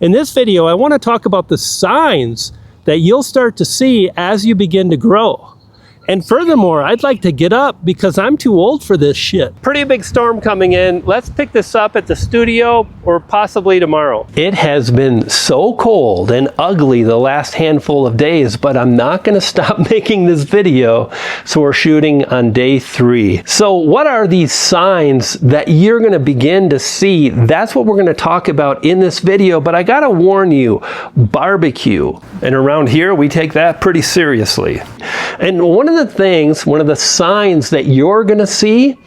In this video, I want to talk about the signs that you'll start to see as you begin to grow. And furthermore, I'd like to get up because I'm too old for this shit. Pretty big storm coming in. Let's pick this up at the studio or possibly tomorrow. It has been so cold and ugly the last handful of days, but I'm not going to stop making this video. So we're shooting on day 3. So what are these signs that you're going to begin to see? That's what we're going to talk about in this video. But I got to warn you, barbecue. And around here, we take that pretty seriously. And one of the signs that you're going to see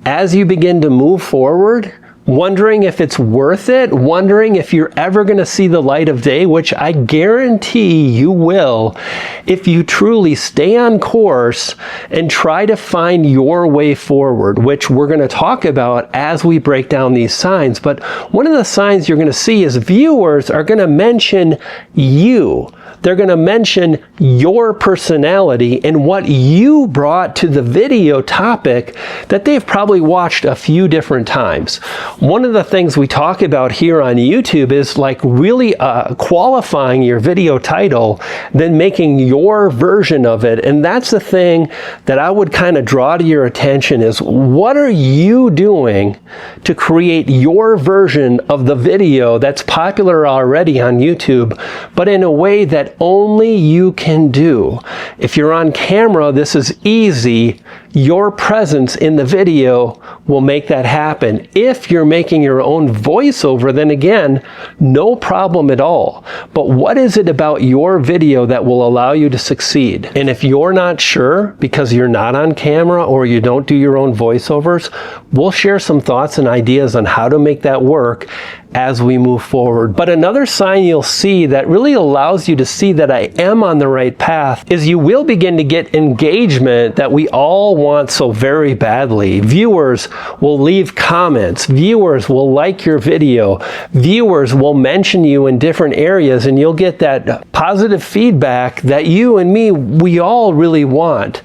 as you begin to move forward, wondering if it's worth it, wondering if you're ever going to see the light of day, which I guarantee you will if you truly stay on course and try to find your way forward, which we're going to talk about as we break down these signs. But one of the signs you're going to see is viewers are going to mention you. They're going to mention your personality and what you brought to the video topic that they've probably watched a few different times. One of the things we talk about here on YouTube is like really qualifying your video title, then making your version of it. And that's the thing that I would kind of draw to your attention is what are you doing to create your version of the video that's popular already on YouTube, but in a way that only you can do. If you're on camera, this is easy. Your presence in the video will make that happen. If you're making your own voiceover, then again, no problem at all. But what is it about your video that will allow you to succeed? And if you're not sure because you're not on camera or you don't do your own voiceovers, we'll share some thoughts and ideas on how to make that work as we move forward. But another sign you'll see that really allows you to see that I am on the right path is you will begin to get engagement that we all want so very badly. Viewers will leave comments. Viewers will like your video. Viewers will mention you in different areas, and you'll get that positive feedback that you and me, we all really want.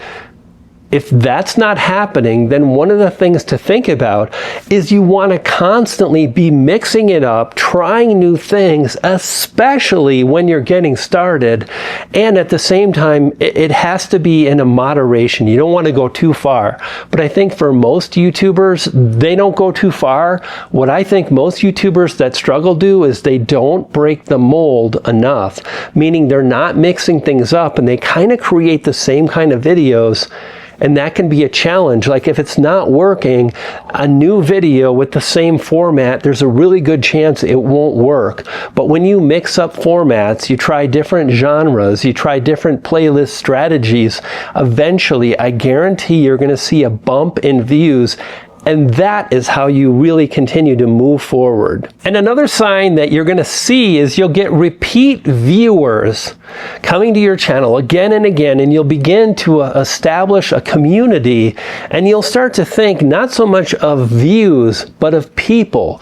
If that's not happening, then one of the things to think about is you want to constantly be mixing it up, trying new things, especially when you're getting started. And at the same time, it has to be in a moderation. You don't want to go too far. But I think for most YouTubers, they don't go too far. What I think most YouTubers that struggle do is they don't break the mold enough, meaning they're not mixing things up and they kind of create the same kind of videos. And that can be a challenge. Like if it's not working, a new video with the same format, there's a really good chance it won't work. But when you mix up formats, you try different genres, you try different playlist strategies, eventually I guarantee you're going to see a bump in views. And that is how you really continue to move forward. And another sign that you're going to see is you'll get repeat viewers coming to your channel again and again, and you'll begin to establish a community, and you'll start to think not so much of views, but of people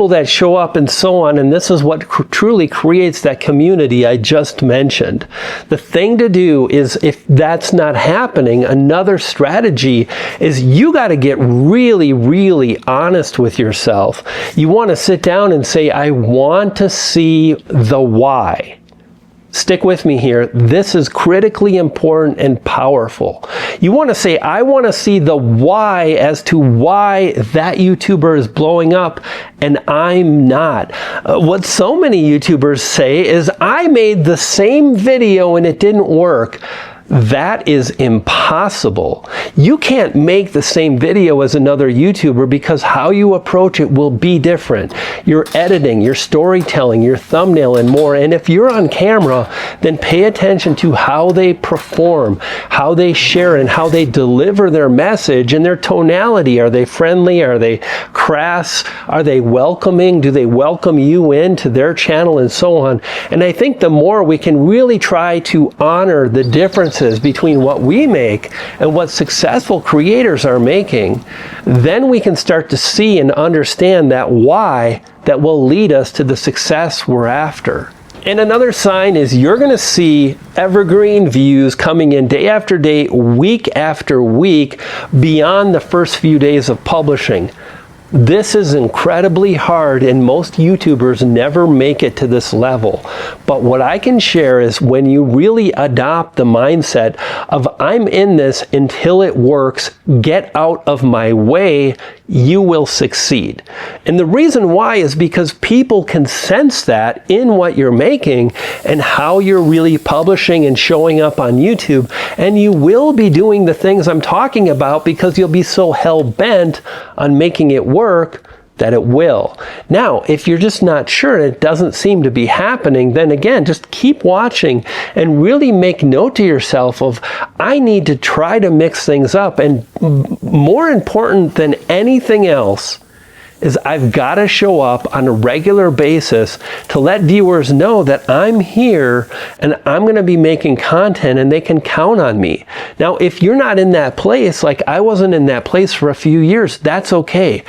that show up and so on. And this is what truly creates that community I just mentioned. The thing to do is, if that's not happening, another strategy is you got to get really honest with yourself. You want to sit down and say, I want to see the why. Stick with me here. This is critically important and powerful. You want to say, I want to see the why as to why that YouTuber is blowing up and I'm not. What so many YouTubers say is, I made the same video and it didn't work. That is impossible. You can't make the same video as another YouTuber because how you approach it will be different. Your editing, your storytelling, your thumbnail, and more. And if you're on camera, then pay attention to how they perform, how they share, and how they deliver their message and their tonality. Are they friendly? Are they crass? Are they welcoming? Do they welcome you into their channel, and so on? And I think the more we can really try to honor the difference between what we make and what successful creators are making, then we can start to see and understand that why that will lead us to the success we're after. And another sign is you're going to see evergreen views coming in day after day, week after week, beyond the first few days of publishing. This is incredibly hard, and most YouTubers never make it to this level. But what I can share is when you really adopt the mindset of I'm in this until it works, get out of my way, you will succeed. And the reason why is because people can sense that in what you're making and how you're really publishing and showing up on YouTube. And you will be doing the things I'm talking about because you'll be so hell-bent on making it work that it will. Now, if you're just not sure and it doesn't seem to be happening, then again, just keep watching and really make note to yourself of, I need to try to mix things up. And more important than anything else is I've got to show up on a regular basis to let viewers know that I'm here and I'm going to be making content and they can count on me. Now, if you're not in that place, like I wasn't in that place for a few years, that's okay.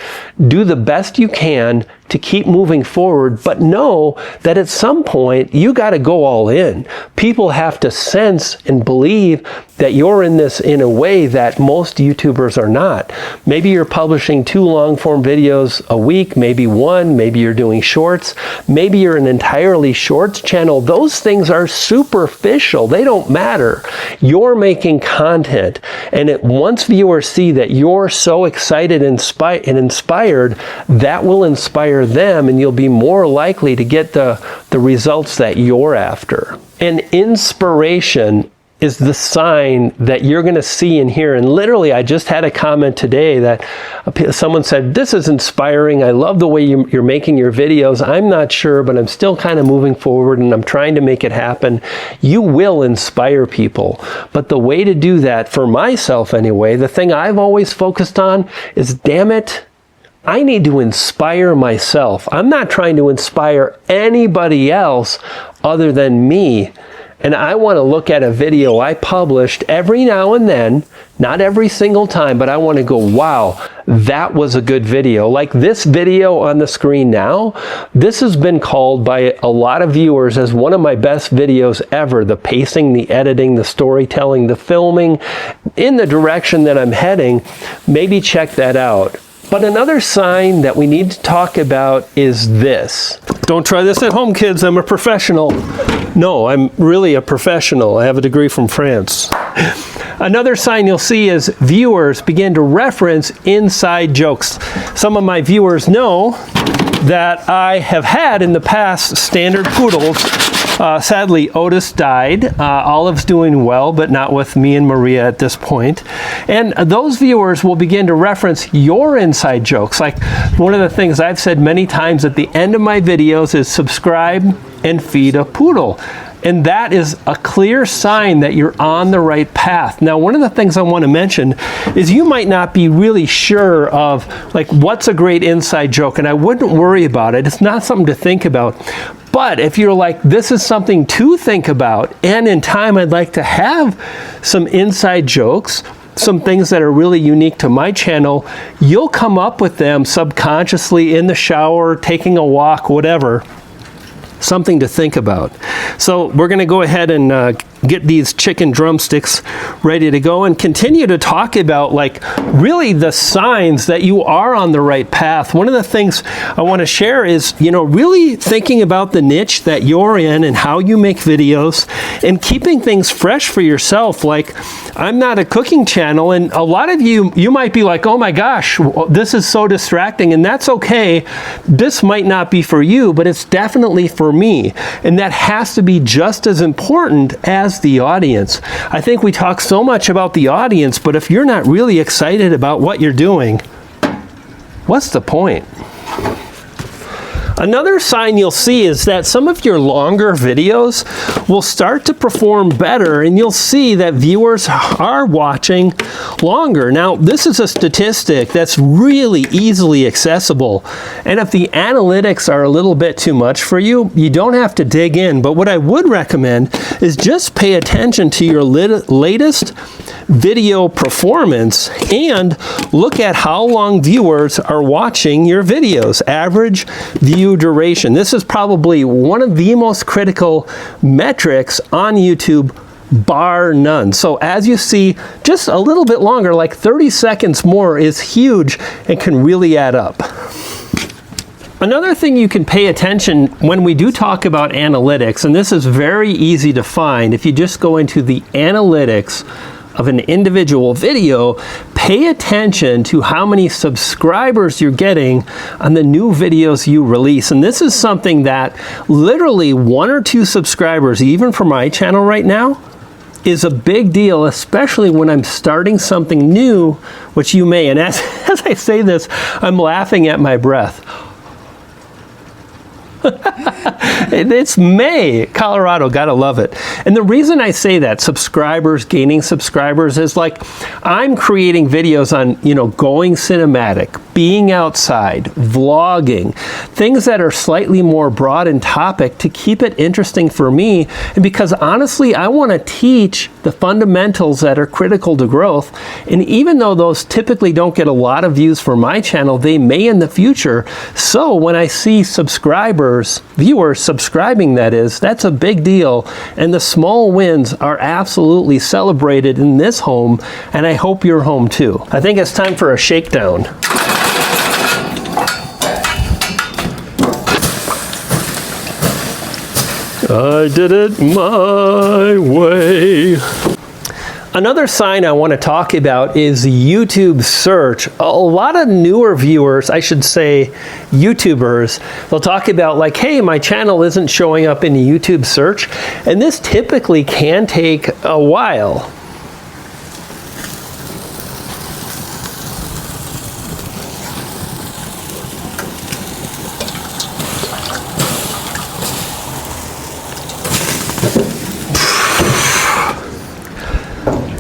Do the best you can to keep moving forward, but know that at some point you got to go all in. People have to sense and believe that you're in this in a way that most YouTubers are not. Maybe you're publishing 2 long-form videos a week, maybe 1, maybe you're doing shorts, maybe you're an entirely shorts channel. Those things are superficial. They don't matter. You're making content, and once viewers see that you're so excited and inspired, that will inspire them, and you'll be more likely to get the results that you're after. And inspiration is the sign that you're going to see and hear. And literally, I just had a comment today that someone said, this is inspiring. I love the way you're making your videos. I'm not sure, but I'm still kind of moving forward and I'm trying to make it happen. You will inspire people. But the way to do that, for myself anyway, the thing I've always focused on is, damn it, I need to inspire myself. I'm not trying to inspire anybody else other than me. And I want to look at a video I published every now and then, not every single time, but I want to go, wow, that was a good video. Like this video on the screen now, this has been called by a lot of viewers as one of my best videos ever. The pacing, the editing, the storytelling, the filming, in the direction that I'm heading. Maybe check that out. But another sign that we need to talk about is this. Don't try this at home, kids. I'm a professional. No, I'm really a professional. I have a degree from France. Another sign you'll see is viewers begin to reference inside jokes. Some of my viewers know that I have had in the past standard poodles. Sadly, Otis died. Olive's doing well, but not with me and Maria at this point. And those viewers will begin to reference your inside jokes. Like one of the things I've said many times at the end of my videos is subscribe and feed a poodle. And that is a clear sign that you're on the right path. Now, one of the things I want to mention is you might not be really sure of like what's a great inside joke, and I wouldn't worry about it. It's not something to think about. But if you're like, this is something to think about, and in time I'd like to have some inside jokes, some things that are really unique to my channel, you'll come up with them subconsciously in the shower, taking a walk, whatever. Something to think about. So we're going to go ahead and get these chicken drumsticks ready to go and continue to talk about like really the signs that you are on the right path. One of the things I want to share is, you know, really thinking about the niche that you're in and how you make videos and keeping things fresh for yourself. Like, I'm not a cooking channel, and a lot of you might be like, oh my gosh, this is so distracting, and that's okay. This might not be for you, but it's definitely for me, and that has to be just as important as the audience. I think we talk so much about the audience, but if you're not really excited about what you're doing, what's the point? Another sign you'll see is that some of your longer videos will start to perform better, and you'll see that viewers are watching longer. Now, this is a statistic that's really easily accessible, and if the analytics are a little bit too much for you, you don't have to dig in. But what I would recommend is just pay attention to your latest video performance and look at how long viewers are watching your videos. Average view duration. This is probably one of the most critical metrics on YouTube bar none. So as you see, just a little bit longer, like 30 seconds more, is huge and can really add up. Another thing you can pay attention when we do talk about analytics, and this is very easy to find, if you just go into the analytics of an individual video, pay attention to how many subscribers you're getting on the new videos you release. And this is something that literally 1 or 2 subscribers, even for my channel right now, is a big deal, especially when I'm starting something new, which you may. And as I say this, I'm laughing at my breath. It's May, Colorado, gotta love it. And the reason I say that, subscribers, gaining subscribers, is like I'm creating videos on, going cinematic, being outside, vlogging, things that are slightly more broad in topic to keep it interesting for me. And because honestly, I want to teach the fundamentals that are critical to growth. And even though those typically don't get a lot of views for my channel, they may in the future. So when I see subscribers, viewers subscribing, that's a big deal. And the small wins are absolutely celebrated in this home, and I hope your home too. I think it's time for a shakedown. I did it my way. Another sign I want to talk about is YouTube search. A lot of newer viewers, I should say YouTubers, they'll talk about like, hey, my channel isn't showing up in the YouTube search. And this typically can take a while.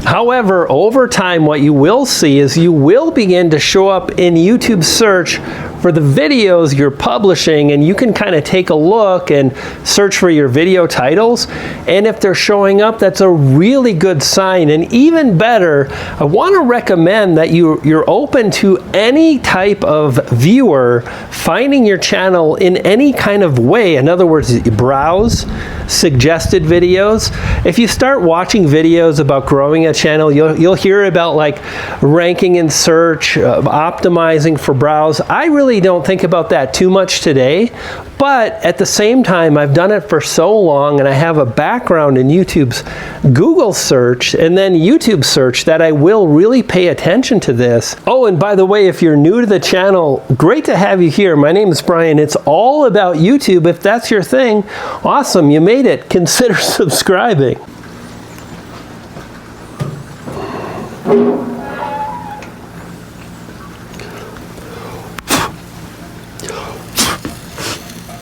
However, over time, what you will see is you will begin to show up in YouTube search for the videos you're publishing, and you can kind of take a look and search for your video titles. And if they're showing up, that's a really good sign. And even better, I want to recommend that you're open to any type of viewer finding your channel in any kind of way. In other words, you browse suggested videos. If you start watching videos about growing a channel, you'll hear about like ranking in search, optimizing for browse. I really don't think about that too much today, but at the same time, I've done it for so long, and I have a background in YouTube's Google search and then YouTube search that I will really pay attention to this. Oh, and by the way, if you're new to the channel, great to have you here. My name is Brian. It's all about YouTube. If that's your thing, awesome, you made it. Consider subscribing.